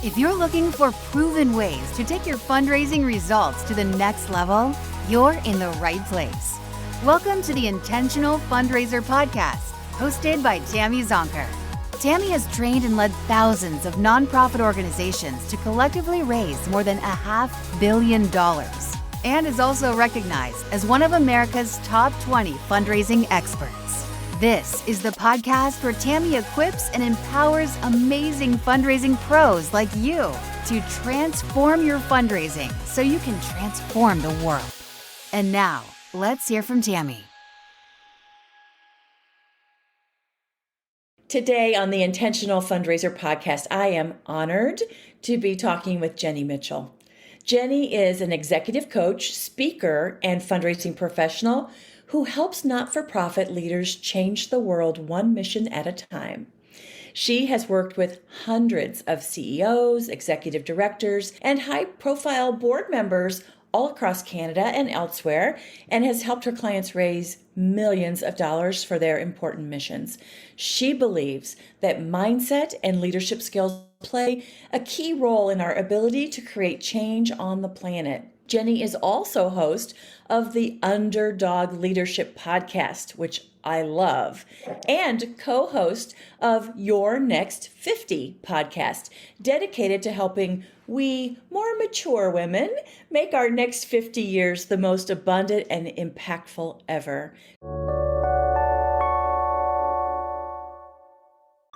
If you're looking for proven ways to take your fundraising results to the next level, you're in the right place. Welcome to the Intentional Fundraiser podcast, hosted by Tammy Zonker. Tammy has trained and led thousands of nonprofit organizations to collectively raise more than $500 million and is also recognized as one of America's top 20 fundraising experts. This is the podcast where Tammy equips and empowers amazing fundraising pros like you to transform your fundraising so you can transform the world. And now, let's hear from Tammy. Today on the Intentional Fundraiser podcast, I am honored to be talking with Jenny Mitchell. Jenny is an executive coach, speaker, and fundraising professional who helps not-for-profit leaders change the world one mission at a time. She has worked with hundreds of CEOs, executive directors, and high-profile board members all across Canada and elsewhere, and has helped her clients raise millions of dollars for their important missions. She believes that mindset and leadership skills play a key role in our ability to create change on the planet. Jenny is also host of the Underdog Leadership podcast, which I love, and co-host of Your Next 50 podcast, dedicated to helping we more mature women make our next 50 years the most abundant and impactful ever.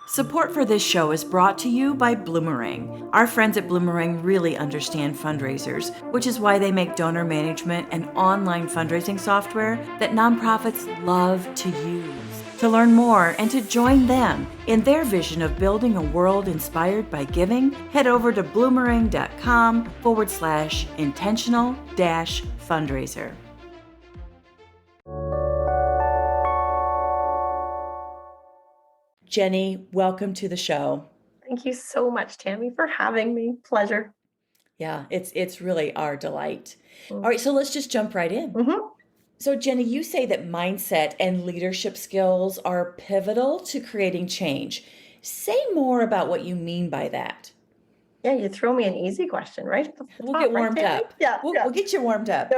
Support for this show is brought to you by Bloomerang. Our friends at Bloomerang really understand fundraisers, which is why they make donor management and online fundraising software that nonprofits love to use. To learn more and to join them in their vision of building a world inspired by giving, head over to bloomerang.com/intentional-fundraiser. Jenny, welcome to the show. Thank you so much, Tammy, for having me. Pleasure. Yeah, it's really our delight. All right, so let's just jump right in. So Jenny, you say that mindset and leadership skills are pivotal to creating change. Say more about what you mean by that. Yeah, you throw me an easy question, right? We'll get warmed up. We'll get you warmed up.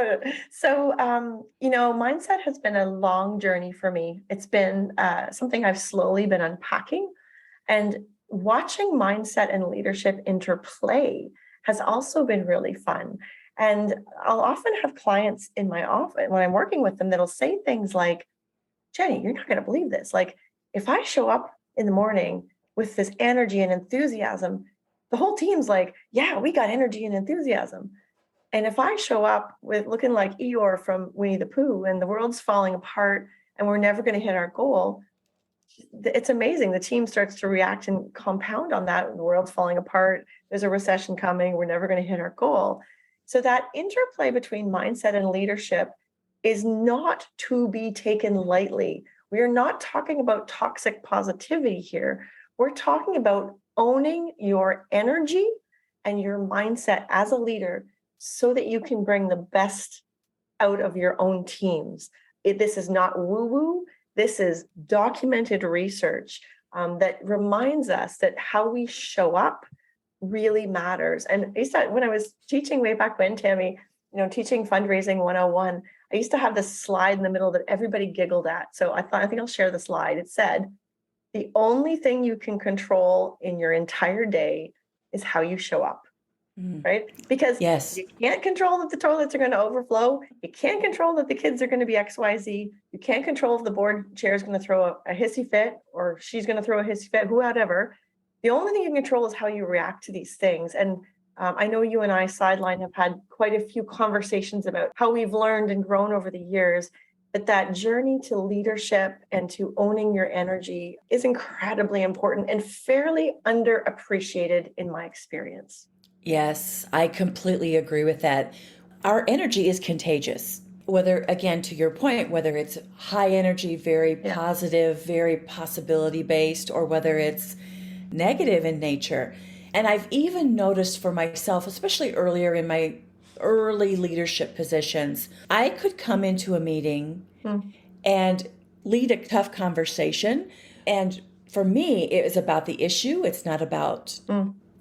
So, mindset has been a long journey for me. It's been something I've slowly been unpacking, and watching mindset and leadership interplay has also been really fun. And I'll often have clients in my office when I'm working with them that'll say things like, Jenny, you're not going to believe this. Like, if I show up in the morning with this energy and enthusiasm, the whole team's like, yeah, we got energy and enthusiasm. And if I show up with looking like Eeyore from Winnie the Pooh and the world's falling apart and we're never going to hit our goal, it's amazing. The team starts to react and compound on that. The world's falling apart. There's a recession coming. We're never going to hit our goal. So that interplay between mindset and leadership is not to be taken lightly. We are not talking about toxic positivity here. We're talking about owning your energy and your mindset as a leader so that you can bring the best out of your own teams. This is not woo-woo. This is documented research that reminds us that how we show up really matters. And I used to, when I was teaching way back when, Tammy, teaching Fundraising 101, I used to have this slide in the middle that everybody giggled at. So I think I'll share the slide. It said, the only thing you can control in your entire day is how you show up, right? Because you can't control that the toilets are going to overflow. You can't control that the kids are going to be XYZ. You can't control if the board chair is going to throw a hissy fit or she's going to throw a hissy fit, whoever. The only thing you can control is how you react to these things. And I know you and I, Sideline, have had quite a few conversations about how we've learned and grown over the years. But that journey to leadership and to owning your energy is incredibly important and fairly underappreciated in my experience. Yes, I completely agree with that. Our energy is contagious. Whether, again, to your point, whether it's high energy, very positive, very possibility based, or whether it's negative in nature. And I've even noticed for myself, especially earlier in my early leadership positions, I could come into a meeting and lead a tough conversation. And for me, it was about the issue. It's not about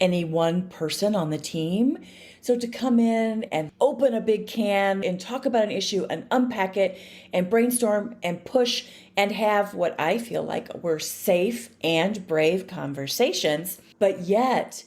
any one person on the team. So to come in and open a big can and talk about an issue and unpack it and brainstorm and push and have what I feel like were safe and brave conversations, but yet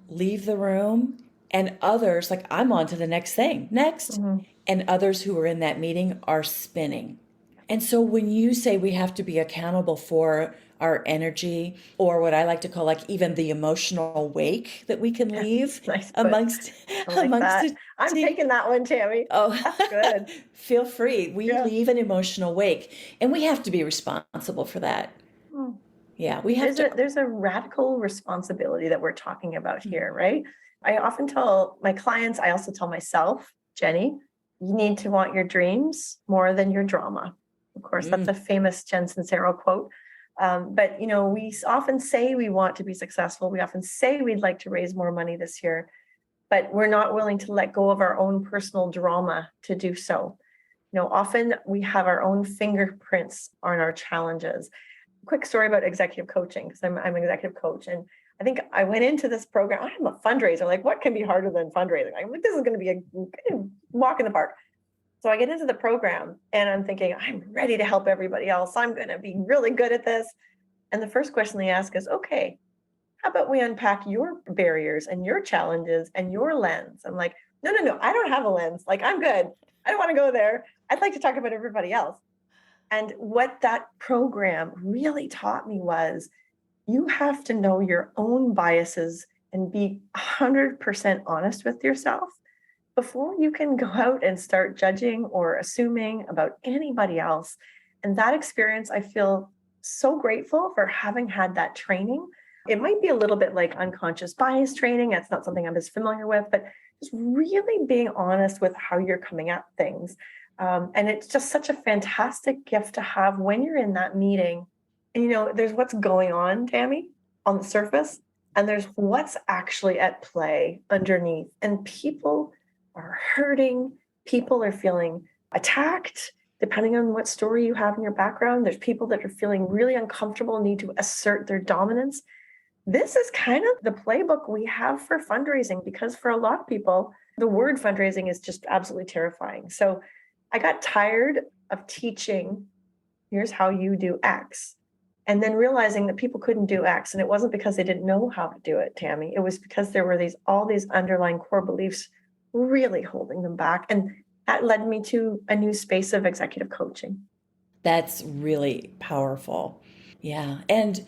leave the room and others, like, I'm on to the next thing, next. And others who are in that meeting are spinning. And so when you say we have to be accountable for our energy, or what I like to call, like, even the emotional wake that we can leave Nice put. amongst I like that. a I'm team. taking that one, Tammy. Oh, That's good. Feel free. We Yeah. leave an emotional wake, and we have to be responsible for that. Yeah, we have to. There's a radical responsibility that we're talking about here, right? I often tell my clients, I also tell myself, Jenny, you need to want your dreams more than your drama. Of course, that's a famous Jen Sincero quote. But, we often say we want to be successful. We often say we'd like to raise more money this year, but we're not willing to let go of our own personal drama to do so. Often we have our own fingerprints on our challenges. Quick story about executive coaching, because I'm an executive coach. And I think I went into this program, I'm a fundraiser. Like, what can be harder than fundraising? I'm like, this is going to be a walk in the park. So I get into the program and I'm thinking, I'm ready to help everybody else. I'm going to be really good at this. And the first question they ask is, okay, how about we unpack your barriers and your challenges and your lens? I'm like, no, I don't have a lens. Like, I'm good. I don't want to go there. I'd like to talk about everybody else. And what that program really taught me was you have to know your own biases and be 100% honest with yourself before you can go out and start judging or assuming about anybody else. And that experience, I feel so grateful for having had that training. It might be a little bit like unconscious bias training. That's not something I'm as familiar with, but just really being honest with how you're coming at things. And it's just such a fantastic gift to have when you're in that meeting. And, there's what's going on, Tammy, on the surface, and there's what's actually at play underneath. And people are hurting. People are feeling attacked, depending on what story you have in your background. There's people that are feeling really uncomfortable, need to assert their dominance. This is kind of the playbook we have for fundraising, because for a lot of people, the word fundraising is just absolutely terrifying. So I got tired of teaching, here's how you do X, and then realizing that people couldn't do X. And it wasn't because they didn't know how to do it, Tammy. It was because there were all these underlying core beliefs really holding them back. And that led me to a new space of executive coaching. That's really powerful. Yeah. And,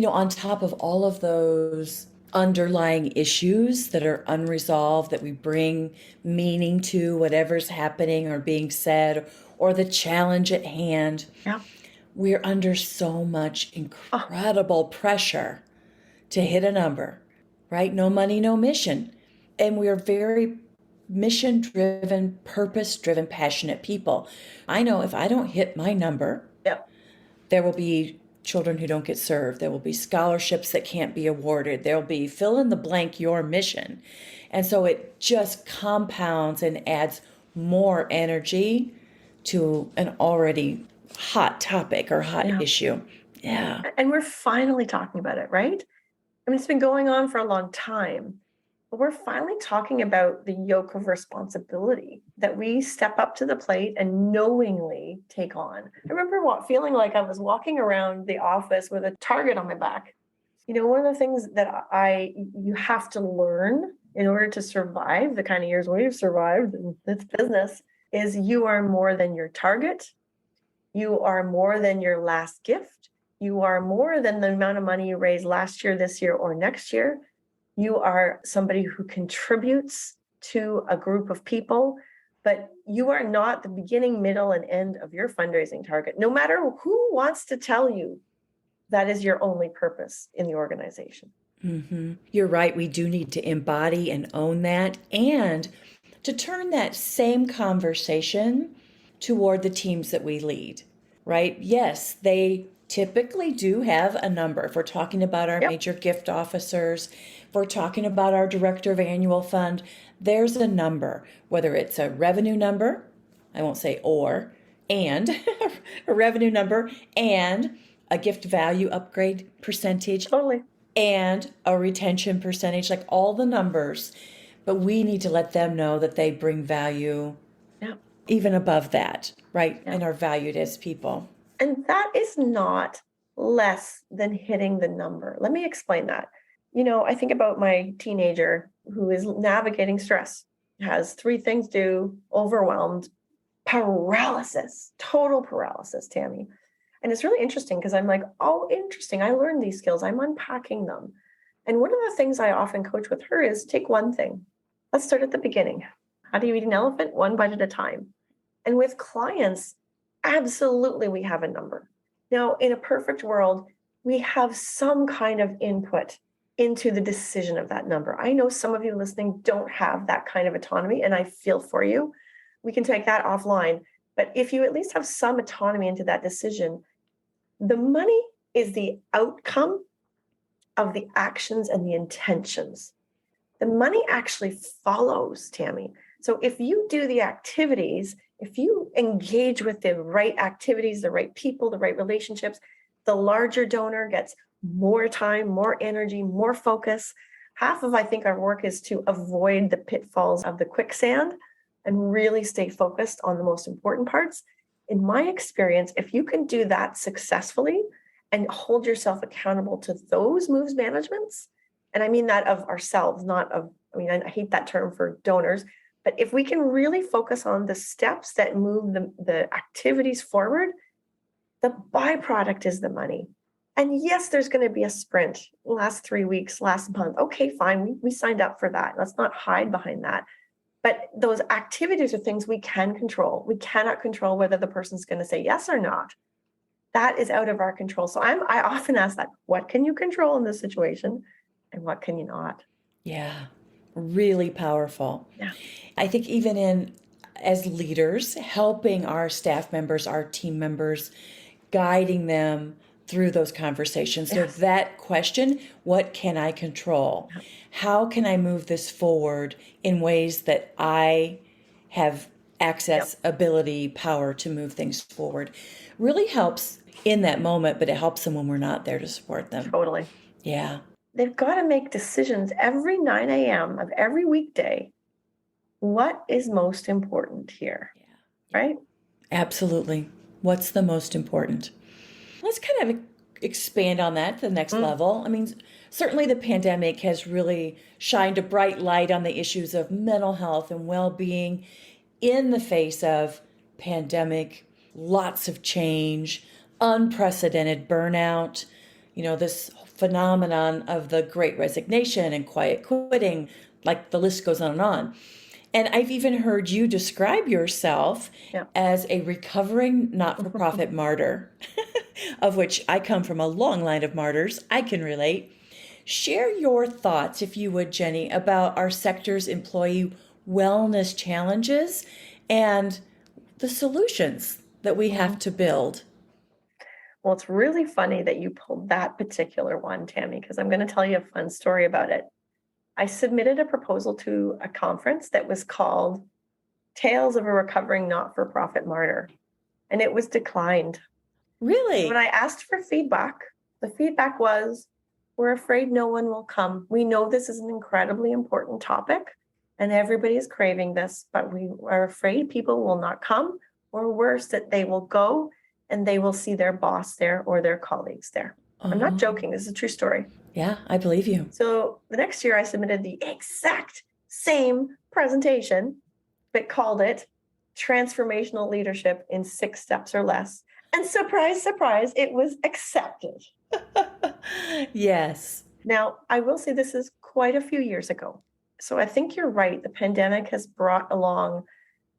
on top of all of those underlying issues that are unresolved, that we bring meaning to whatever's happening or being said, or the challenge at hand, we're under so much incredible pressure to hit a number, right? No money, no mission. And we're very mission-driven, purpose-driven, passionate people. I know if I don't hit my number, there will be children who don't get served. There will be scholarships that can't be awarded. There will be fill in the blank your mission. And so it just compounds and adds more energy to an already hot topic or hot issue. Yeah. And we're finally talking about it, right? I mean, it's been going on for a long time, but we're finally talking about the yoke of responsibility that we step up to the plate and knowingly take on. I remember feeling like I was walking around the office with a target on my back. One of the things that you have to learn in order to survive the kind of years we've survived in this business is you are more than your target. You are more than your last gift. You are more than the amount of money you raised last year, this year, or next year. You are somebody who contributes to a group of people, but you are not the beginning, middle, and end of your fundraising target. No matter who wants to tell you that is your only purpose in the organization. Mm-hmm. You're right. We do need to embody and own that, and to turn that same conversation toward the teams that we lead, right? Yes, they typically do have a number. If we're talking about our major gift officers, if we're talking about our director of annual fund, there's a number, whether it's a revenue number, I won't say and a revenue number and a gift value upgrade percentage. Totally. and a retention percentage, like all the numbers. But we need to let them know that they bring value Yeah. even above that, right? Yeah. And are valued as people. And that is not less than hitting the number. Let me explain that. I think about my teenager who is navigating stress, has three things due, overwhelmed, paralysis, total paralysis, Tammy. And it's really interesting because I'm like, oh, interesting. I learned these skills. I'm unpacking them. And one of the things I often coach with her is take one thing. Let's start at the beginning. How do you eat an elephant? One bite at a time. And with clients, absolutely, we have a number. Now, in a perfect world, we have some kind of input into the decision of that number. I know some of you listening don't have that kind of autonomy, and I feel for you. We can take that offline. But if you at least have some autonomy into that decision, the money is the outcome of the actions and the intentions. The money actually follows, Tammy. So if you do the activities, if you engage with the right activities, the right people, the right relationships, the larger donor gets more time, more energy, more focus. Half of, I think, our work is to avoid the pitfalls of the quicksand and really stay focused on the most important parts. In my experience, if you can do that successfully and hold yourself accountable to those moves managements, and I mean that of ourselves, not of, I hate that term for donors, but if we can really focus on the steps that move the activities forward, the byproduct is the money. And yes, there's going to be a sprint last 3 weeks, last month. Okay, fine. We signed up for that. Let's not hide behind that. But those activities are things we can control. We cannot control whether the person's going to say yes or not. That is out of our control. So I often ask that, what can you control in this situation and what can you not? Yeah, really powerful. Yeah. I think even as leaders, helping our staff members, our team members, guiding them through those conversations. Yes. So that question, what can I control? Yeah. How can I move this forward in ways that I have access, ability, power to move things forward? Really helps in that moment, but it helps them when we're not there to support them. Totally. Yeah. They've got to make decisions every 9 a.m. of every weekday. What is most important here? Yeah. Right? Absolutely. What's the most important? Let's kind of expand on that to the next level. I mean, certainly the pandemic has really shined a bright light on the issues of mental health and well-being in the face of pandemic, lots of change, unprecedented burnout, this phenomenon of the Great Resignation and quiet quitting, like the list goes on and on. And I've even heard you describe yourself as a recovering not-for-profit martyr, of which I come from a long line of martyrs. I can relate. Share your thoughts, if you would, Jenny, about our sector's employee wellness challenges and the solutions that we have to build. Well, it's really funny that you pulled that particular one, Tammy, because I'm going to tell you a fun story about it. I submitted a proposal to a conference that was called Tales of a Recovering Not-for-Profit Martyr, and it was declined. Really? When I asked for feedback, the feedback was, we're afraid no one will come. We know this is an incredibly important topic and everybody is craving this, but we are afraid people will not come, or worse, that they will go and they will see their boss there or their colleagues there. I'm not joking. This is a true story. Yeah, I believe you. So the next year I submitted the exact same presentation, but called it Transformational Leadership in 6 Steps or Less. And surprise, surprise, it was accepted. Yes. Now, I will say this is quite a few years ago. So I think you're right. The pandemic has brought along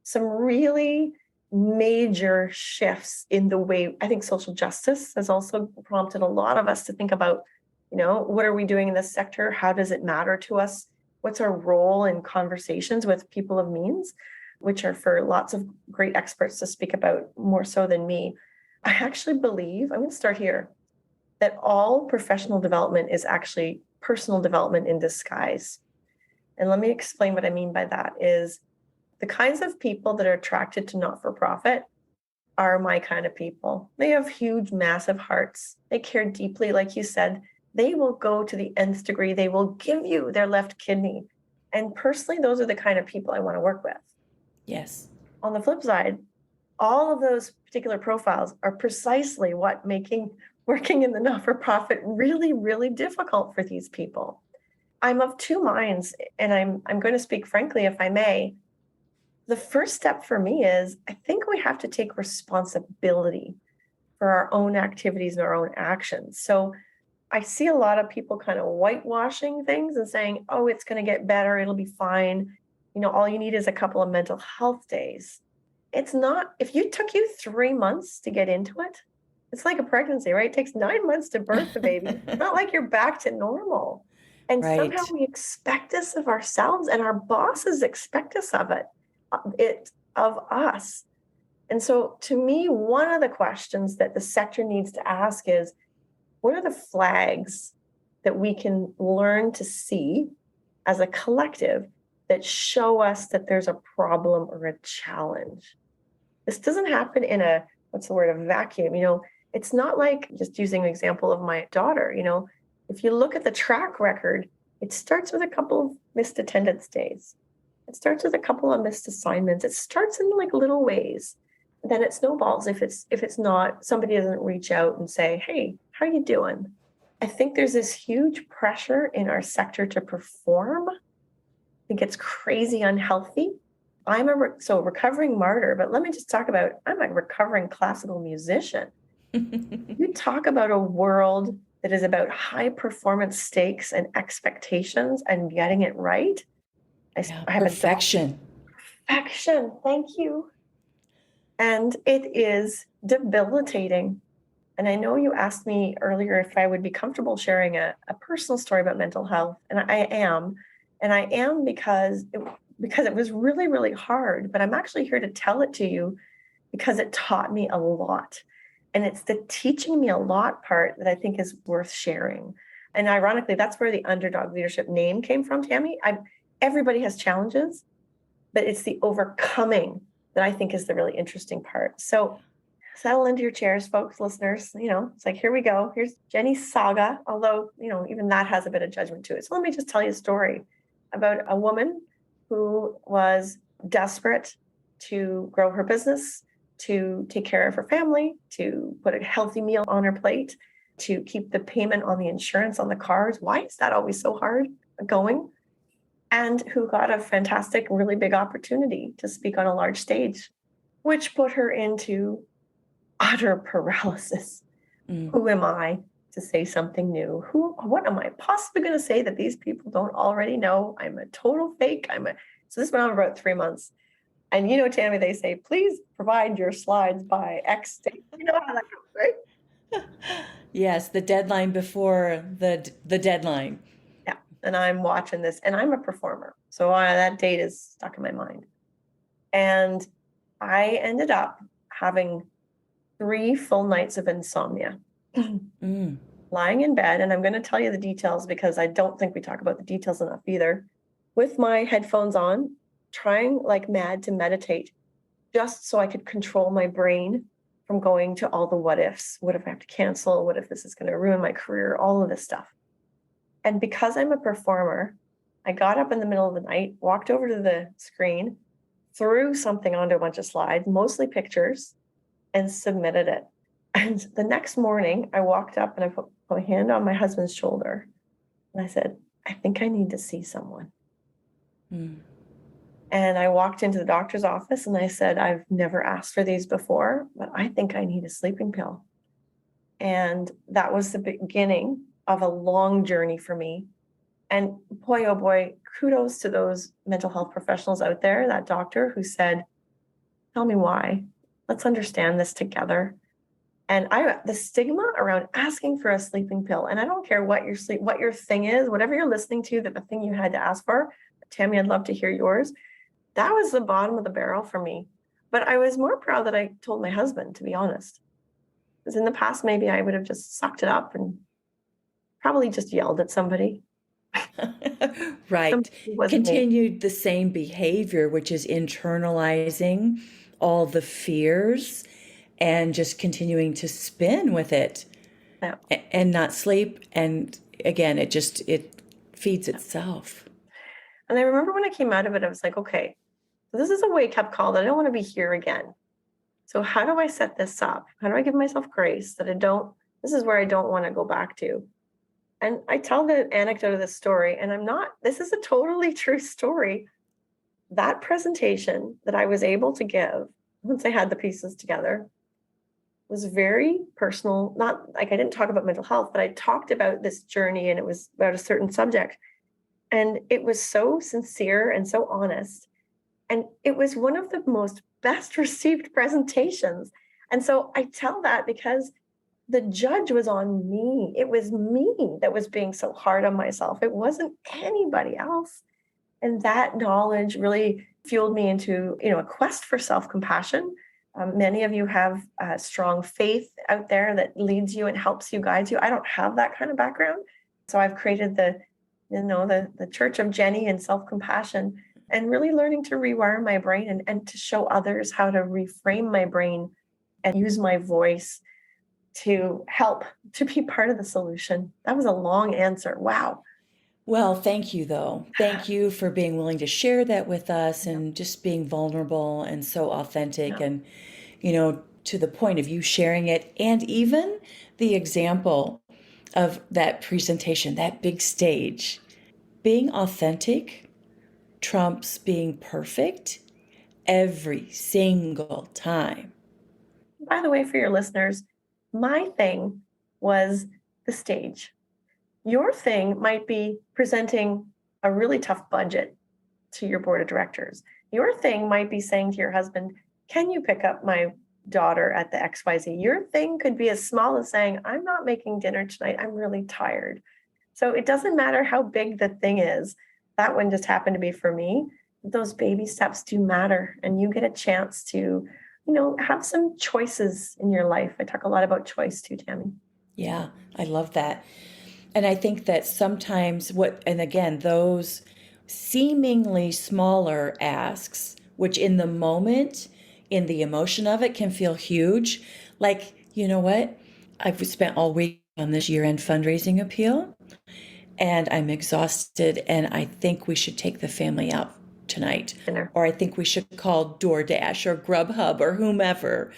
some really major shifts in the way, I think social justice has also prompted a lot of us to think about, what are we doing in this sector? How does it matter to us? What's our role in conversations with people of means, which are for lots of great experts to speak about more so than me. I actually believe, I'm going to start here, that all professional development is actually personal development in disguise. And let me explain what I mean by that is the kinds of people that are attracted to not-for-profit are my kind of people. They have huge, massive hearts. They care deeply, like you said. They will go to the nth degree. They will give you their left kidney. And personally, those are the kind of people I want to work with. Yes. On the flip side, all of those particular profiles are precisely what making working in the not-for-profit really, really difficult for these people. I'm of two minds, and I'm going to speak frankly, if I may. The first step for me is I think we have to take responsibility for our own activities and our own actions. So I see a lot of people kind of whitewashing things and saying, oh, it's going to get better. It'll be fine. All you need is a couple of mental health days. It's not, if you took you 3 months to get into it, it's like a pregnancy, right? It takes 9 months to birth a baby. It's not like you're back to normal. And somehow Right. we expect this of ourselves, and our bosses expect this of us. And so to me, one of the questions that the sector needs to ask is, what are the flags that we can learn to see as a collective that show us that there's a problem or a challenge? This doesn't happen in a vacuum. It's not like, just using an example of my daughter, if you look at the track record, it starts with a couple of missed attendance days. It starts with a couple of missed assignments. It starts in like little ways. Then it snowballs if it's not, somebody doesn't reach out and say, hey, how are you doing? I think there's this huge pressure in our sector to perform. I think it's crazy unhealthy. I'm a recovering martyr, but let me just talk about, I'm a recovering classical musician. You talk about a world that is about high performance stakes and expectations and getting it right. I have Perfection. Perfection. Thank you. And it is debilitating. And I know you asked me earlier if I would be comfortable sharing a personal story about mental health. And I am. And I am because it was really, really hard. But I'm actually here to tell it to you because it taught me a lot. And it's the teaching me a lot part that I think is worth sharing. And ironically, that's where the Underdog Leadership name came from, Tammy. Everybody has challenges, but it's the overcoming that I think is the really interesting part. So settle into your chairs, folks, listeners. It's like, here we go. Here's Jenny's saga, although, even that has a bit of judgment to it. So let me just tell you a story about a woman who was desperate to grow her business, to take care of her family, to put a healthy meal on her plate, to keep the payment on the insurance on the cars. Why is that always so hard going? And who got a fantastic, really big opportunity to speak on a large stage, which put her into utter paralysis. Who am I to say something new? What am I possibly going to say that these people don't already know? I'm a total fake. So this went on for about 3 months. And Tammy, they say, please provide your slides by X date. You know how that goes, right? Yes, the deadline before the deadline. Yeah. And I'm watching this, and I'm a performer. So that date is stuck in my mind. And I ended up having 3 full nights of insomnia, lying in bed. And I'm going to tell you the details because I don't think we talk about the details enough either. With my headphones on, trying like mad to meditate, just so I could control my brain from going to all the what ifs. What if I have to cancel? What if this is going to ruin my career? All of this stuff. And because I'm a performer, I got up in the middle of the night, walked over to the screen, threw something onto a bunch of slides, mostly pictures, and submitted it. And the next morning, I walked up and I put my hand on my husband's shoulder. And I said, I think I need to see someone. And I walked into the doctor's office and I said, I've never asked for these before, but I think I need a sleeping pill. And that was the beginning of a long journey for me. And boy, oh boy, kudos to those mental health professionals out there, that doctor who said, tell me why. Let's understand this together. And the stigma around asking for a sleeping pill, and I don't care what your thing is, whatever you're listening to, that the thing you had to ask for, Tammy, I'd love to hear yours. That was the bottom of the barrel for me. But I was more proud that I told my husband, to be honest. Because in the past, maybe I would have just sucked it up and probably just yelled at somebody. Right. Continued the same behavior, which is internalizing all the fears and just continuing to spin with it and not sleep and again, it feeds itself. And I remember when I came out of it, I was like, okay, this is a wake-up call that I don't want to be here again. So how do I set this up? How do I give myself grace that this is where I don't want to go back to? And I tell the anecdote of this story, and this is a totally true story. That presentation that I was able to give once I had the pieces together was very personal. Not like I didn't talk about mental health, but I talked about this journey, and it was about a certain subject. And it was so sincere and so honest. And it was one of the most best received presentations. And so I tell that because the judge was on me. It was me that was being so hard on myself. It wasn't anybody else. And that knowledge really fueled me into, a quest for self-compassion. Many of you have strong faith out there that leads you and helps you, guides you. I don't have that kind of background. So I've created the Church of Jenny and self-compassion, and really learning to rewire my brain and to show others how to reframe my brain and use my voice to help to be part of the solution. That was a long answer. Wow. Well, thank you, though. Thank you for being willing to share that with us and just being vulnerable and so authentic and, to the point of you sharing it, and even the example of that presentation, that big stage. Being authentic trumps being perfect every single time. By the way, for your listeners, my thing was the stage. Your thing might be presenting a really tough budget to your board of directors. Your thing might be saying to your husband, can you pick up my daughter at the XYZ? Your thing could be as small as saying, I'm not making dinner tonight. I'm really tired. So it doesn't matter how big the thing is. That one just happened to be for me. Those baby steps do matter. And you get a chance to, have some choices in your life. I talk a lot about choice too, Tammy. Yeah, I love that. And I think that sometimes those seemingly smaller asks, which in the moment, in the emotion of it, can feel huge. Like, you know what? I've spent all week on this year-end fundraising appeal, and I'm exhausted, and I think we should take the family out tonight. Dinner. Or I think we should call DoorDash or Grubhub or whomever.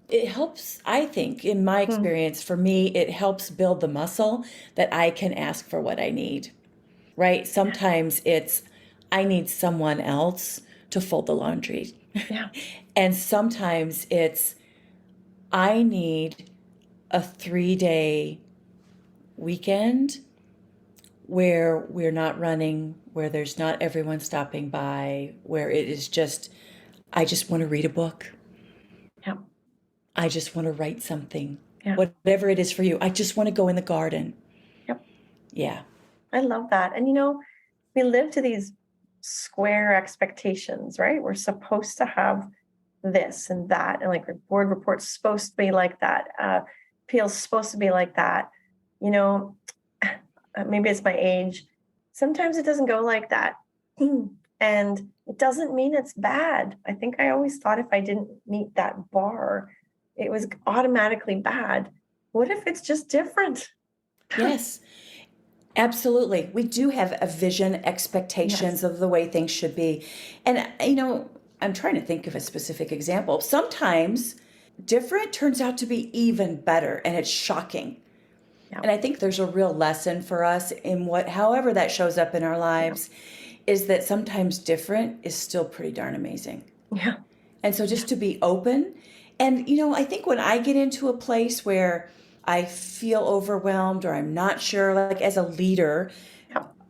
It helps, I think, in my experience, for me, it helps build the muscle that I can ask for what I need, right? Sometimes it's, I need someone else to fold the laundry. Yeah. And sometimes it's, I need a 3-day weekend where we're not running, where there's not everyone stopping by, where it is just, I just want to read a book. Yeah. I just want to write something. Yeah. Whatever it is for you. I just want to go in the garden. Yep. Yeah. I love that. And we live to these square expectations, right? We're supposed to have this and that. And like our board report's supposed to be like that. Appeal's supposed to be like that. Maybe it's my age. Sometimes it doesn't go like that. And it doesn't mean it's bad. I think I always thought if I didn't meet that bar, it was automatically bad. What if it's just different? Yes, absolutely. We do have a vision, expectations of the way things should be. And, I'm trying to think of a specific example. Sometimes different turns out to be even better, and it's shocking. Yeah. And I think there's a real lesson for us in however that shows up in our lives, is that sometimes different is still pretty darn amazing. Yeah. And so just to be open. And, I think when I get into a place where I feel overwhelmed or I'm not sure, like as a leader,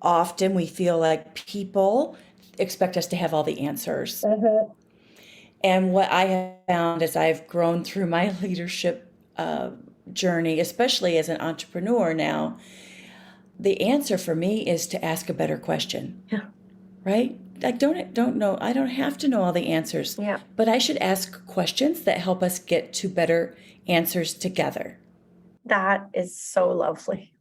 often we feel like people expect us to have all the answers. Mm-hmm. And what I have found as I've grown through my leadership journey, especially as an entrepreneur now, the answer for me is to ask a better question. Yeah. Right? I don't know. I don't have to know all the answers. Yeah. But I should ask questions that help us get to better answers together. That is so lovely.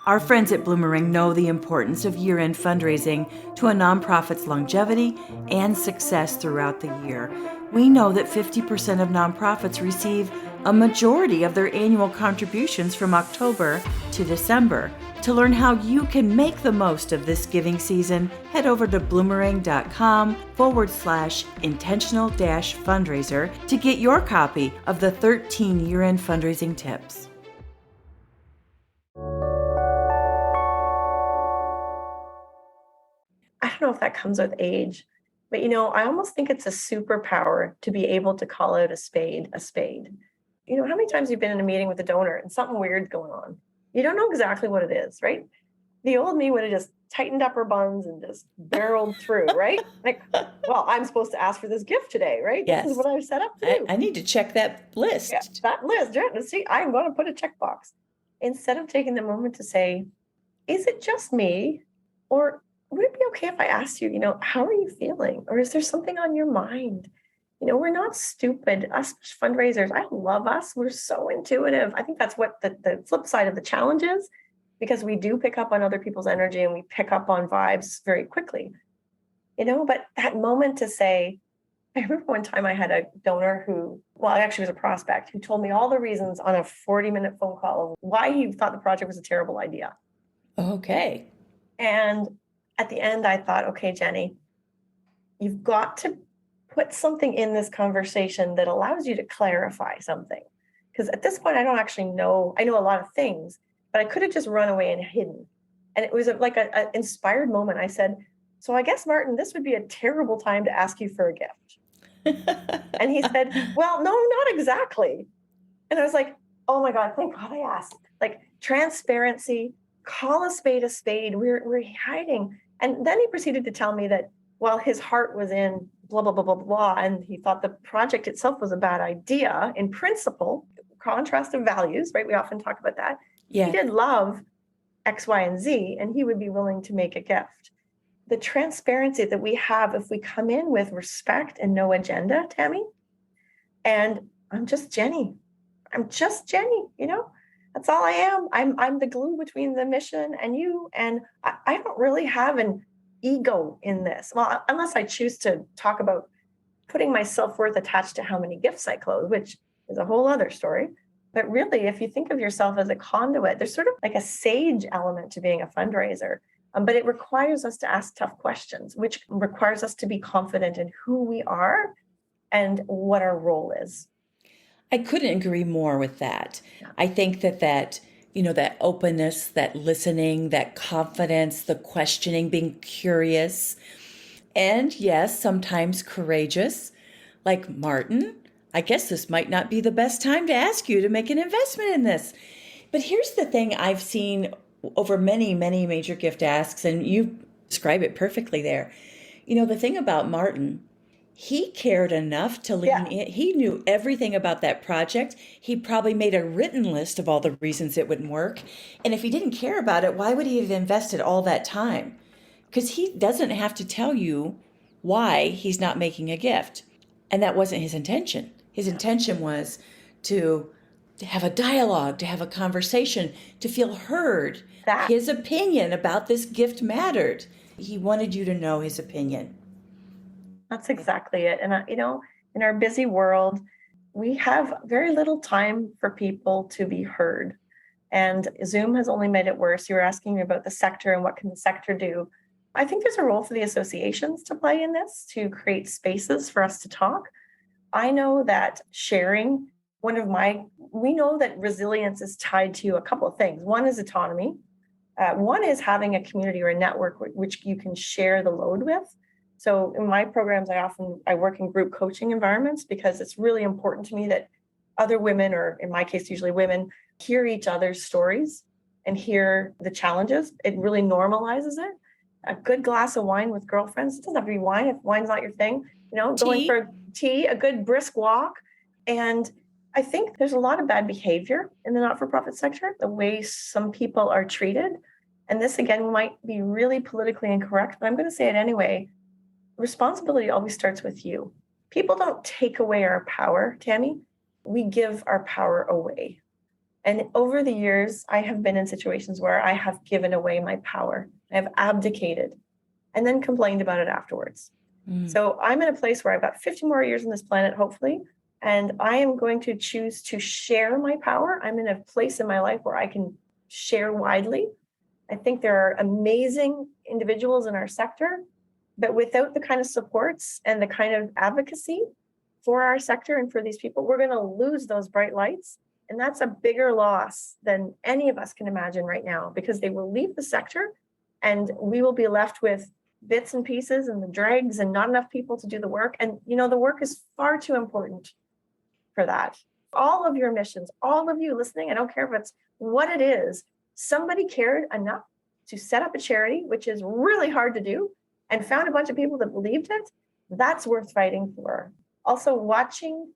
Our friends at Bloomerang know the importance of year-end fundraising to a nonprofit's longevity and success throughout the year. We know that 50% of nonprofits receive a majority of their annual contributions from October to December. To learn how you can make the most of this giving season, head over to bloomerang.com/intentional-fundraiser to get your copy of the 13 year-end fundraising tips. I don't know if that comes with age, but I almost think it's a superpower to be able to call out a spade a spade. How many times you've been in a meeting with a donor and something weird's going on? You don't know exactly what it is, right? The old me would have just tightened up her buns and just barreled through, right? Like, well, I'm supposed to ask for this gift today, right? Yes. This is what I've set up to do. I need to check that list. Yeah, that list, right? See, I'm going to put a checkbox. Instead of taking the moment to say, is it just me? Or would it be okay if I asked you, how are you feeling? Or is there something on your mind? We're not stupid. Us fundraisers, I love us. We're so intuitive. I think that's what the flip side of the challenge is, because we do pick up on other people's energy and we pick up on vibes very quickly. But that moment to say, I remember one time I had a donor who, well, actually was a prospect, who told me all the reasons on a 40-minute phone call of why he thought the project was a terrible idea. Okay. And at the end, I thought, okay, Jenny, you've got to put something in this conversation that allows you to clarify something. Because at this point, I don't actually know. I know a lot of things, but I could have just run away and hidden. And it was like an inspired moment. I said, so I guess, Martin, this would be a terrible time to ask you for a gift. And he said, well, no, not exactly. And I was like, oh my God, thank God I asked. Like, transparency, call a spade a spade. We're hiding. And then he proceeded to tell me that while his heart was in blah, blah, blah, blah, blah, and he thought the project itself was a bad idea in principle, contrast of values, right? We often talk about that. Yeah. He did love X, Y, and Z, and he would be willing to make a gift. The transparency that we have if we come in with respect and no agenda, Tammy, and I'm just Jenny. That's all I am. I'm the glue between the mission and you, and I don't really have an ego in this. Well, unless I choose to talk about putting my self-worth attached to how many gifts I close, which is a whole other story. But really, if you think of yourself as a conduit, there's sort of like a sage element to being a fundraiser. But it requires us to ask tough questions, which requires us to be confident in who we are and what our role is. I couldn't agree more with that. I think that openness, that listening, that confidence, the questioning, being curious, and yes, sometimes courageous. Like, Martin, I guess this might not be the best time to ask you to make an investment in this. But here's the thing I've seen over many, many major gift asks, and you describe it perfectly there. The thing about Martin, he cared enough to lean in. He knew everything about that project. He probably made a written list of all the reasons it wouldn't work. And if he didn't care about it, why would he have invested all that time? Because he doesn't have to tell you why he's not making a gift. And that wasn't his intention. His intention was to have a dialogue, to have a conversation, to feel heard. His opinion about this gift mattered. He wanted you to know his opinion. That's exactly it. And, in our busy world, we have very little time for people to be heard. And Zoom has only made it worse. You were asking me about the sector and what can the sector do. I think there's a role for the associations to play in this, to create spaces for us to talk. I know that sharing, we know that resilience is tied to a couple of things. One is autonomy. One is having a community or a network which you can share the load with. So in my programs, I work in group coaching environments because it's really important to me that other women, or in my case, usually women, hear each other's stories and hear the challenges. It really normalizes it. A good glass of wine with girlfriends. It doesn't have to be wine if wine's not your thing. Going for tea, a good brisk walk. And I think there's a lot of bad behavior in the not-for-profit sector, the way some people are treated. And this, again, might be really politically incorrect, but I'm going to say it anyway. Responsibility always starts with you. People don't take away our power, Tammy. We give our power away. And over the years, I have been in situations where I have given away my power. I have abdicated and then complained about it afterwards. So I'm in a place where I've got 50 more years on this planet, hopefully. And I am going to choose to share my power. I'm in a place in my life where I can share widely. I think there are amazing individuals in our sector, but without the kind of supports and the kind of advocacy for our sector and for these people, we're going to lose those bright lights. And that's a bigger loss than any of us can imagine right now, because they will leave the sector and we will be left with bits and pieces and the dregs and not enough people to do the work. And, the work is far too important for that. All of your missions, all of you listening, I don't care if it's what it is, somebody cared enough to set up a charity, which is really hard to do, and found a bunch of people that believed it. That's worth fighting for. Also, watching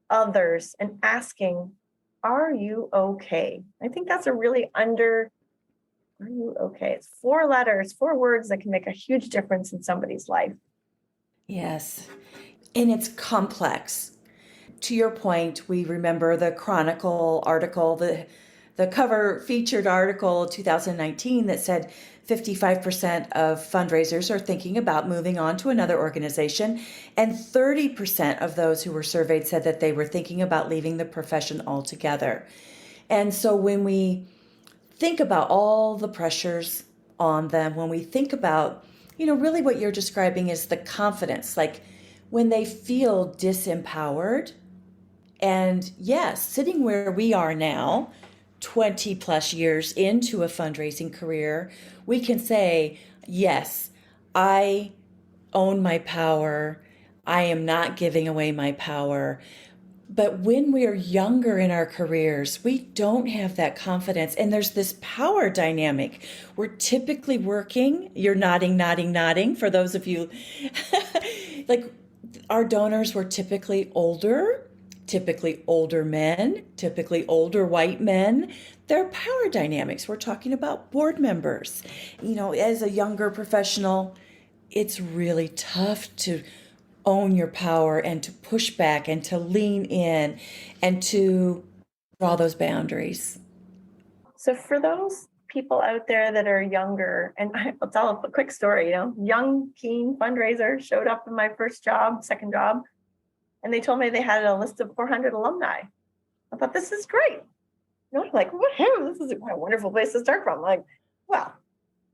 others and asking, are you okay? I think that's a really are you okay? It's 4 letters, 4 words that can make a huge difference in somebody's life. Yes. And it's complex. To your point, we remember the Chronicle article, the cover featured article 2019 that said 55% of fundraisers are thinking about moving on to another organization, and 30% of those who were surveyed said that they were thinking about leaving the profession altogether. And so when we think about all the pressures on them, when we think about, really what you're describing is the confidence, like when they feel disempowered. And yes, sitting where we are now, 20 plus years into a fundraising career, we can say, yes, I own my power. I am not giving away my power. But when we're younger in our careers, we don't have that confidence. And there's this power dynamic. We're typically working, you're nodding for those of you, like our donors were typically older men, typically older white men. There are power dynamics. We're talking about board members. As a younger professional, it's really tough to own your power and to push back and to lean in and to draw those boundaries. So for those people out there that are younger, and I'll tell a quick story, young, keen fundraiser, showed up in my second job, and they told me they had a list of 400 alumni. I thought, this is great. Like, woohoo, this is a wonderful place to start from. Like, well,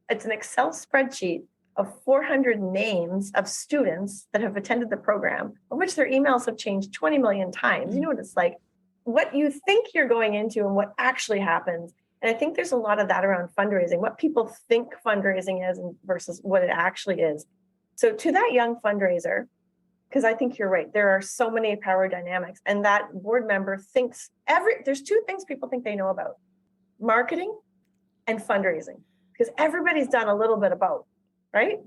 it's an Excel spreadsheet of 400 names of students that have attended the program, of which their emails have changed 20 million times. You know what it's like, what you think you're going into and what actually happens. And I think there's a lot of that around fundraising, what people think fundraising is versus what it actually is. So to that young fundraiser, because I think you're right, there are so many power dynamics, and that board member thinks there's 2 things people think they know about: marketing and fundraising, because everybody's done a little bit of both, right?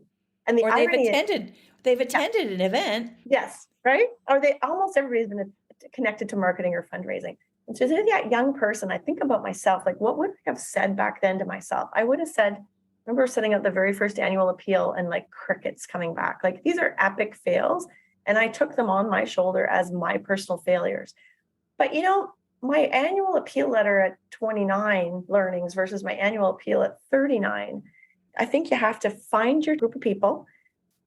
And the irony they've attended an event. Yes, right? Or almost everybody's been connected to marketing or fundraising. And so to that young person, I think about myself, like, what would I have said back then to myself? I would have said, I remember setting up the very first annual appeal and like crickets coming back. Like, these are epic fails. And I took them on my shoulder as my personal failures. But, my annual appeal letter at 29 learnings versus my annual appeal at 39, I think you have to find your group of people,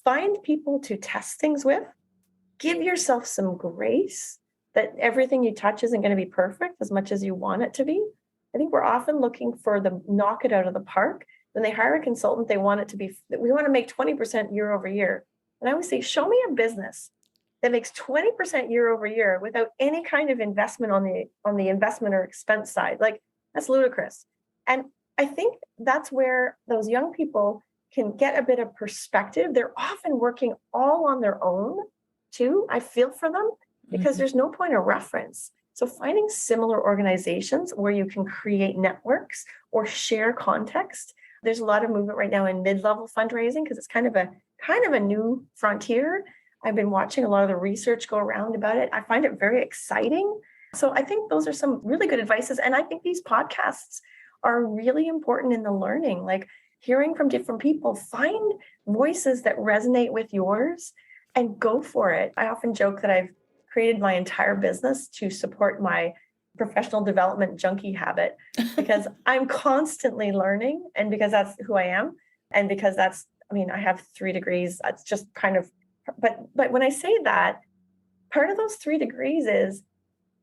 find people to test things with, give yourself some grace that everything you touch isn't going to be perfect as much as you want it to be. I think we're often looking for the knock it out of the park. When they hire a consultant, they want it to be, we want to make 20% year over year. And I always say, show me a business that makes 20% year over year without any kind of investment on the investment or expense side. Like, that's ludicrous. And I think that's where those young people can get a bit of perspective. They're often working all on their own too. I feel for them because there's no point of reference. So finding similar organizations where you can create networks or share context. There's a lot of movement right now in mid-level fundraising because it's kind of a new frontier. I've been watching a lot of the research go around about it. I find it very exciting. So I think those are some really good advices. And I think these podcasts are really important in the learning, like hearing from different people. Find voices that resonate with yours and go for it. I often joke that I've created my entire business to support my professional development junkie habit because I'm constantly learning, and because that's who I am, and because I have 3 degrees. That's just kind of, but when I say that, part of those 3 degrees is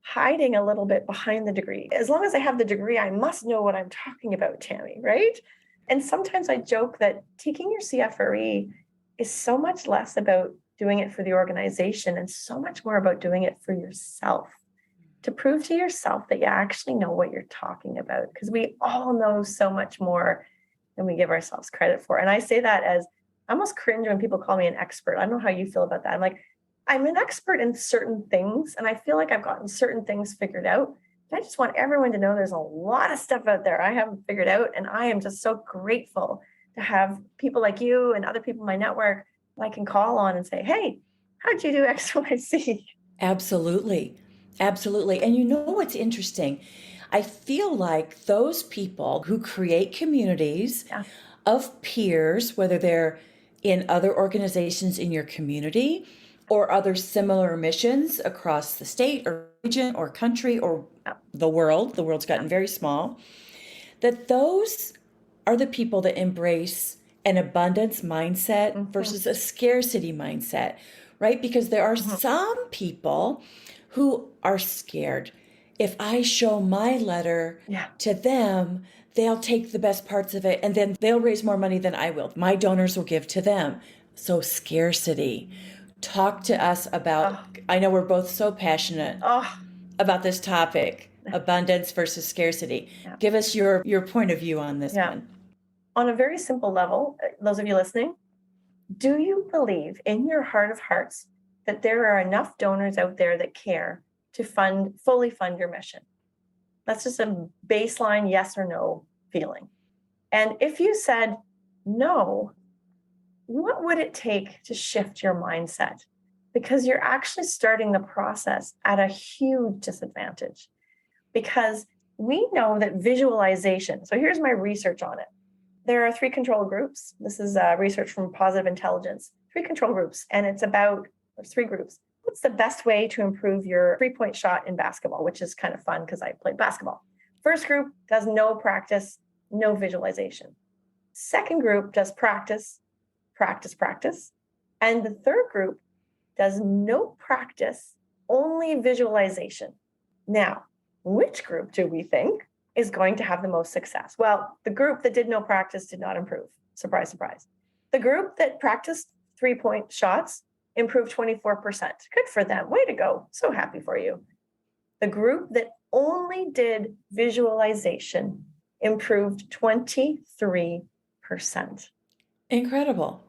hiding a little bit behind the degree. As long as I have the degree, I must know what I'm talking about, Tammy, right? And sometimes I joke that taking your CFRE is so much less about doing it for the organization and so much more about doing it for yourself, to prove to yourself that you actually know what you're talking about, because we all know so much more than we give ourselves credit for. And I say that as I almost cringe when people call me an expert. I don't know how you feel about that. I'm like, I'm an expert in certain things, and I feel like I've gotten certain things figured out. I just want everyone to know there's a lot of stuff out there I haven't figured out. And I am just so grateful to have people like you and other people in my network I can call on and say, hey, how'd you do X, Y, Z? Absolutely. Absolutely. And you know what's interesting? I feel like those people who create communities of peers, whether they're in other organizations in your community or other similar missions across the state or region or country or the world's gotten very small, that those are the people that embrace an abundance mindset versus a scarcity mindset, right? Because there are some people who are scared. If I show my letter to them, they'll take the best parts of it and then they'll raise more money than I will. My donors will give to them. So scarcity. Talk to us about, I know we're both so passionate about this topic, abundance versus scarcity. Give us your point of view on this one. On a very simple level, those of you listening, do you believe in your heart of hearts that there are enough donors out there that care to fully fund your mission? That's just a baseline yes or no feeling. And if you said no, what would it take to shift your mindset? Because you're actually starting the process at a huge disadvantage. Because we know that visualization, so here's my research on it. There are 3 control groups. This is research from Positive Intelligence. 3 control groups, and it's about 3 groups. What's the best way to improve your 3-point shot in basketball, which is kind of fun because I played basketball. First group does no practice, no visualization. Second group does practice, practice, practice. And the third group does no practice, only visualization. Now, which group do we think is going to have the most success? Well, the group that did no practice did not improve. Surprise, surprise. The group that practiced 3-point shots improved 24%. Good for them. Way to go. So happy for you. The group that only did visualization improved 23%. Incredible.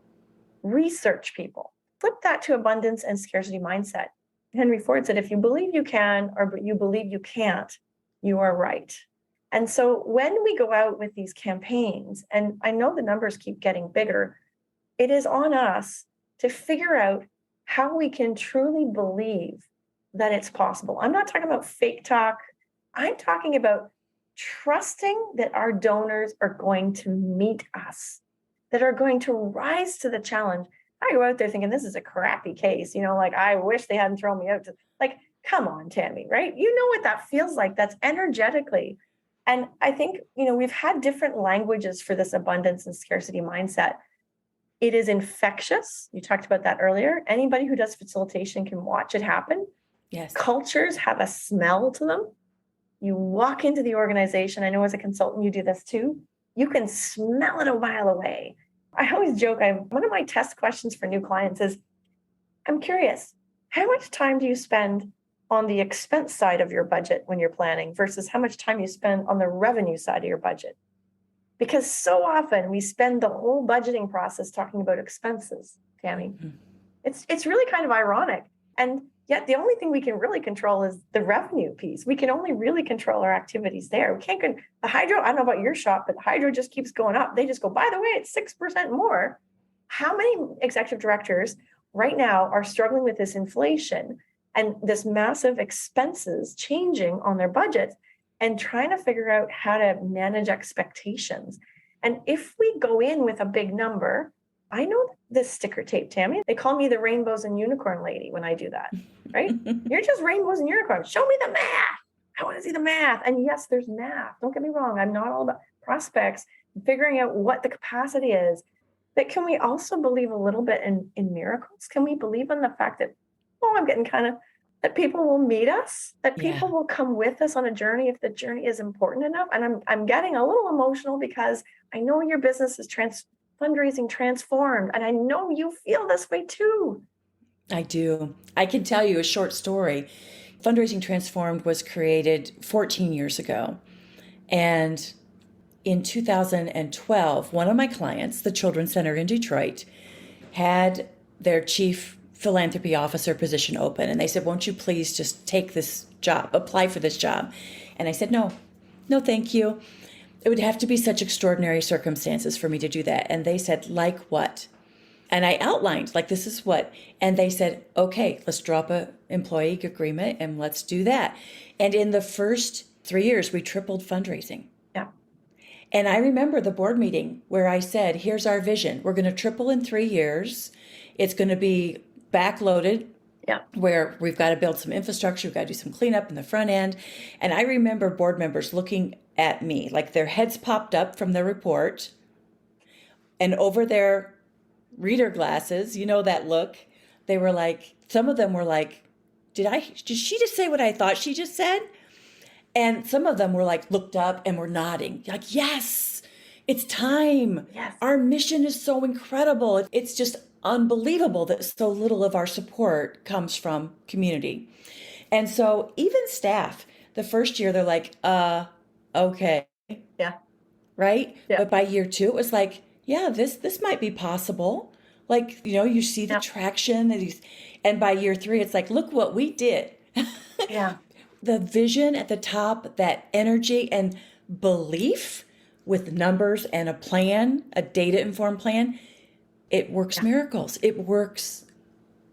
Research people. Flip that to abundance and scarcity mindset. Henry Ford said, if you believe you can or you believe you can't, you are right. And so when we go out with these campaigns, and I know the numbers keep getting bigger, it is on us to figure out how we can truly believe that it's possible. I'm not talking about fake talk. I'm talking about trusting that our donors are going to meet us, that are going to rise to the challenge. I go out there thinking this is a crappy case, like I wish they hadn't thrown me out. Like, come on, Tammy, right? You know what that feels like. That's energetically. And I think, we've had different languages for this abundance and scarcity mindset. It is infectious. You talked about that earlier. Anybody who does facilitation can watch it happen. Yes. Cultures have a smell to them. You walk into the organization. I know as a consultant, you do this too. You can smell it a mile away. I always joke, one of my test questions for new clients is, I'm curious, how much time do you spend on the expense side of your budget when you're planning versus how much time you spend on the revenue side of your budget? Because so often we spend the whole budgeting process talking about expenses, Tammy. Mm-hmm. It's really kind of ironic. And yet the only thing we can really control is the revenue piece. We can only really control our activities there. We can't the hydro, I don't know about your shop, but the hydro just keeps going up. They just go, by the way, it's 6% more. How many executive directors right now are struggling with this inflation and this massive expenses changing on their budgets and trying to figure out how to manage expectations? And if we go in with a big number, I know this sticker tape, Tammy. They call me the rainbows and unicorn lady when I do that, right? You're just rainbows and unicorns. Show me the math. I want to see the math. And yes, there's math. Don't get me wrong. I'm not all about prospects, figuring out what the capacity is. But can we also believe a little bit in miracles? Can we believe in the fact that I'm getting kind of, that people will meet us, that people Yeah. will come with us on a journey if the journey is important enough. And I'm getting a little emotional because I know your business is fundraising transformed, and I know you feel this way too. I do. I can tell you a short story. Fundraising Transformed was created 14 years ago. And in 2012, one of my clients, the Children's Center in Detroit, had their chief philanthropy officer position open. And they said, won't you please just take this job, apply for this job? And I said, no, thank you. It would have to be such extraordinary circumstances for me to do that. And they said, like what? And I outlined, like, this is what. And they said, okay, let's drop a employee agreement and let's do that. And in the first 3 years, we tripled fundraising. Yeah. And I remember the board meeting where I said, here's our vision. We're going to triple in 3 years. It's going to be backloaded, where we've got to build some infrastructure. We've got to do some cleanup in the front end. And I remember board members looking at me like their heads popped up from the report, and over their reader glasses, you know that look, they were like, some of them were like, did she just say what I thought she just said? And some of them were like, looked up and were nodding, like, yes, it's time. Yes. Our mission is so incredible. It's just unbelievable that so little of our support comes from community. And so even staff, the first year, they're like, okay. Yeah. Right? Yeah. But by year 2, it was like, yeah, this might be possible. Like, you see the traction. And by year 3, it's like, look what we did. Yeah. The vision at the top, that energy and belief with numbers and a plan, a data-informed plan, it works miracles. It works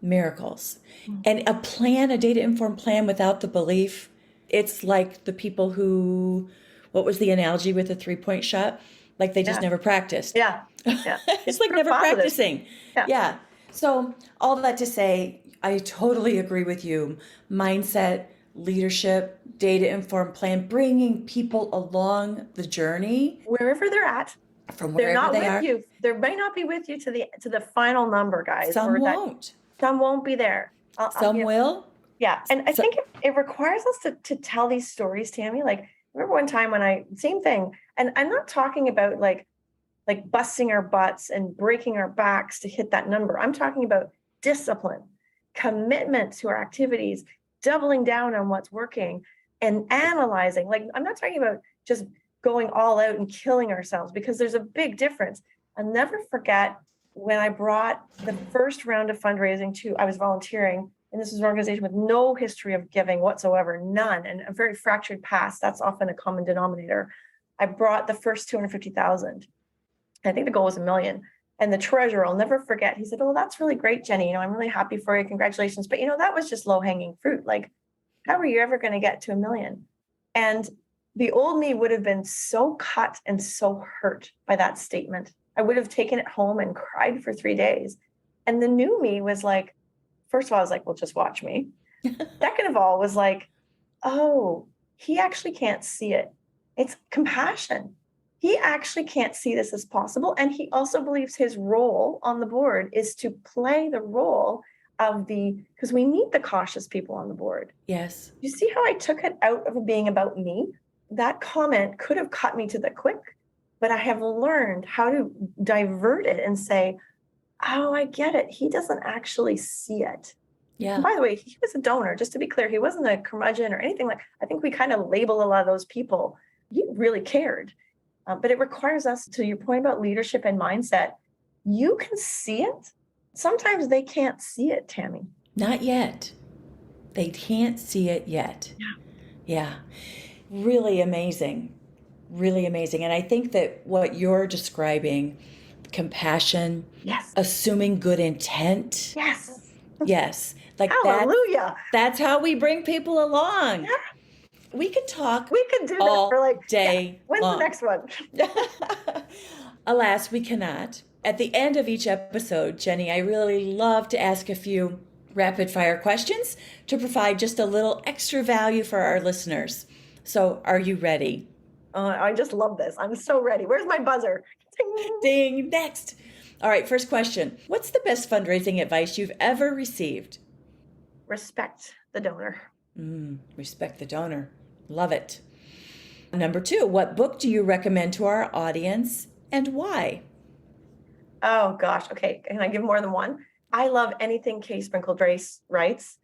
miracles. Mm-hmm. And a plan, a data-informed plan without the belief, it's like the people who, what was the analogy with the 3-point shot? Like they just never practiced. Yeah. It's like never practicing. Yeah. So all that to say, I totally agree with you. Mindset, leadership, data-informed plan, bringing people along the journey. Wherever they're at. From wherever they're not they with are. you. They may not be with you to the final number, guys. Some won't. Some won't be there. Some will. Yeah. And I think it requires us to tell these stories, Tammy. Like, remember one time when same thing. And I'm not talking about like busting our butts and breaking our backs to hit that number. I'm talking about discipline, commitment to our activities, doubling down on what's working, and analyzing. Like, I'm not talking about just going all out and killing ourselves, because there's a big difference. I'll never forget when I brought the first round of fundraising I was volunteering, and this is an organization with no history of giving whatsoever, none, and a very fractured past. That's often a common denominator. I brought the first 250,000. I think the goal was $1 million. And the treasurer, I'll never forget, he said, "Oh, that's really great, Jenny. I'm really happy for you. Congratulations. But that was just low hanging fruit. Like, how are you ever going to get to $1 million?" And the old me would have been so cut and so hurt by that statement. I would have taken it home and cried for 3 days. And the new me was like, first of all, I was like, well, just watch me. Second of all, was like, oh, he actually can't see it. It's compassion. He actually can't see this as possible. And he also believes his role on the board is to play the role of because we need the cautious people on the board. Yes. You see how I took it out of being about me? That comment could have cut me to the quick, but I have learned how to divert it and say, oh, I get it. He doesn't actually see it. Yeah. And by the way, he was a donor, just to be clear. He wasn't a curmudgeon or anything I think we kind of label a lot of those people. He really cared. But it requires us, to your point about leadership and mindset, you can see it. Sometimes they can't see it, Tammy. Not yet. They can't see it yet. Yeah. Really amazing. Really amazing. And I think that what you're describing, compassion, yes, assuming good intent. Yes. Like hallelujah. That's how we bring people along. Yeah. We could talk. We could do all that for day when's long. The next one? Alas, we cannot. At the end of each episode, Jenny, I really love to ask a few rapid fire questions to provide just a little extra value for our listeners. So are you ready? I just love this. I'm so ready. Where's my buzzer? Ding. Ding. Next. All right. First question. What's the best fundraising advice you've ever received? respect the donor. Respect the donor. Love it. Number 2, what book do you recommend to our audience and why? Oh gosh. Okay. Can I give more than one? I love anything Kay Sprinkled writes.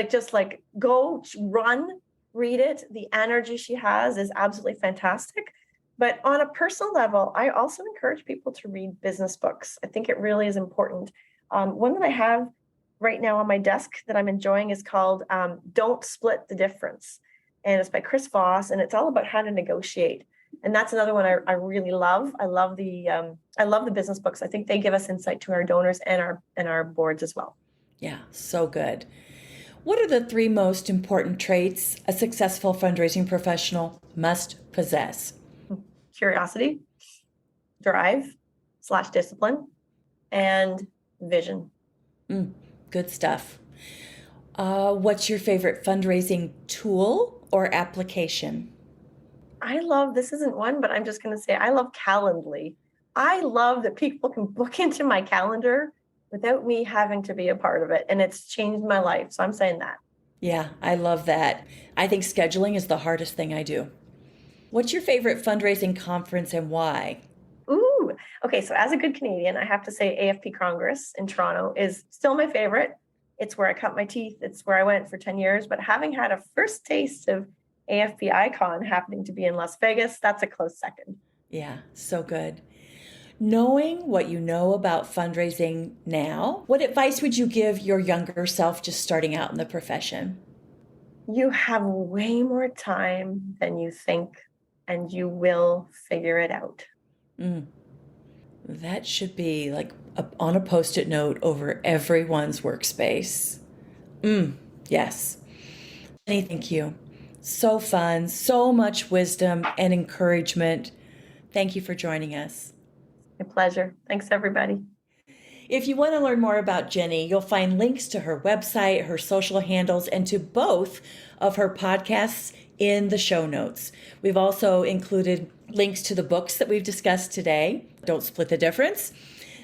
Just go run, read it. The energy she has is absolutely fantastic. But on a personal level, I also encourage people to read business books. I think it really is important. One that I have right now on my desk that I'm enjoying is called Don't Split the Difference. And it's by Chris Voss, and it's all about how to negotiate. And that's another one I really love. I love the business books. I think they give us insight to our donors and our boards as well. Yeah, so good. What are the 3 most important traits a successful fundraising professional must possess? Curiosity, drive / discipline, and vision. Good stuff. What's your favorite fundraising tool or application? This isn't one, but I'm just going to say I love Calendly. I love that people can book into my calendar without me having to be a part of it. And it's changed my life. So I'm saying that. Yeah, I love that. I think scheduling is the hardest thing I do. What's your favorite fundraising conference and why? Ooh, okay. So as a good Canadian, I have to say AFP Congress in Toronto is still my favorite. It's where I cut my teeth. It's where I went for 10 years. But having had a first taste of AFP Icon happening to be in Las Vegas, that's a close second. Yeah, so good. Knowing what you know about fundraising now, what advice would you give your younger self just starting out in the profession? You have way more time than you think, and you will figure it out. That should be on a Post-it note over everyone's workspace. Yes. Jenny, thank you. So fun, so much wisdom and encouragement. Thank you for joining us. My pleasure. Thanks, everybody. If you want to learn more about Jenny, you'll find links to her website, her social handles, and to both of her podcasts in the show notes. We've also included links to the books that we've discussed today. Don't Split the Difference.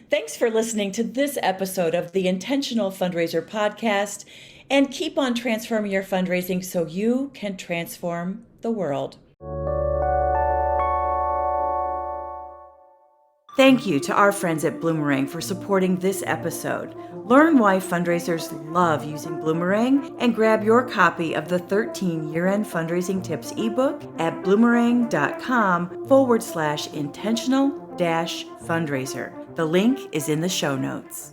Thanks for listening to this episode of the Intentional Fundraiser podcast, and keep on transforming your fundraising so you can transform the world. Thank you to our friends at Bloomerang for supporting this episode. Learn why fundraisers love using Bloomerang and grab your copy of the 13 Year-End Fundraising Tips ebook at bloomerang.com/intentional-fundraiser. The link is in the show notes.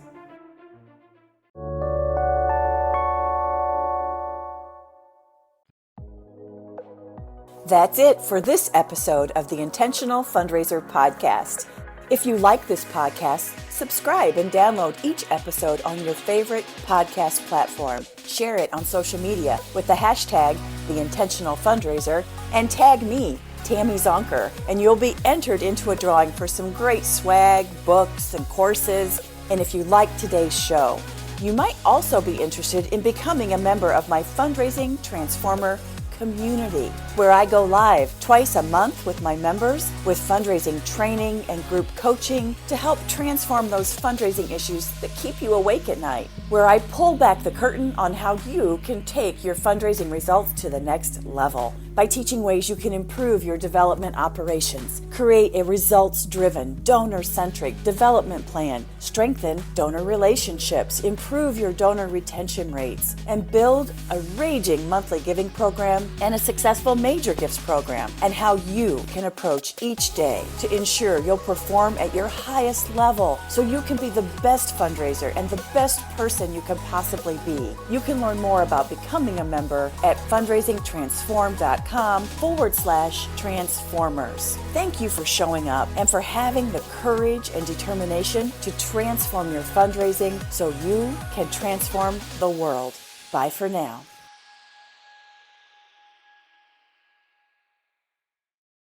That's it for this episode of the Intentional Fundraiser podcast. If you like this podcast, subscribe and download each episode on your favorite podcast platform. Share it on social media with the hashtag #TheIntentionalFundraiser and tag me, Tammy Zonker, and you'll be entered into a drawing for some great swag, books, and courses. And if you like today's show, you might also be interested in becoming a member of my Fundraising Transformer community, where I go live twice a month with my members with fundraising training and group coaching to help transform those fundraising issues that keep you awake at night, where I pull back the curtain on how you can take your fundraising results to the next level by teaching ways you can improve your development operations, create a results-driven, donor-centric development plan, strengthen donor relationships, improve your donor retention rates, and build a raging monthly giving program and a successful major gifts program, and how you can approach each day to ensure you'll perform at your highest level so you can be the best fundraiser and the best person you can possibly be. You can learn more about becoming a member at fundraisingtransform.com/transformers. Thank you for showing up and for having the courage and determination to transform your fundraising so you can transform the world. Bye for now.